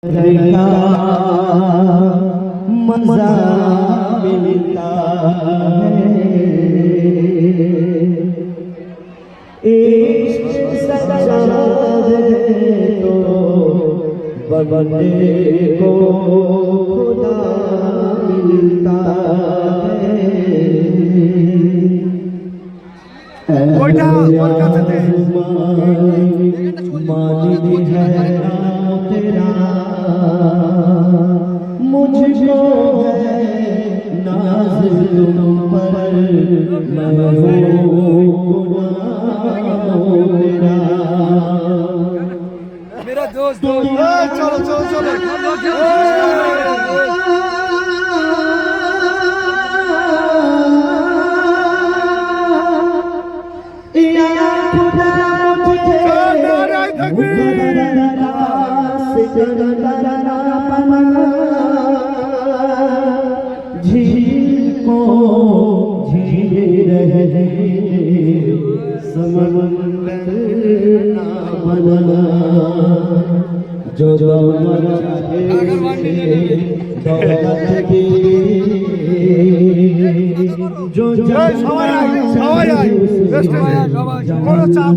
का मजा मिलता है इश्क सच्चा है तो बंदे को खुदा मिलता है मालिक है तेरा मुझको है नाज़ तुम पर मैं हूँ तेरा मेरा दोस्त चलो चलो चलो झील को झील रहे समंदर ना बना जो दौलत की जो সবাই আয় বড় চাপ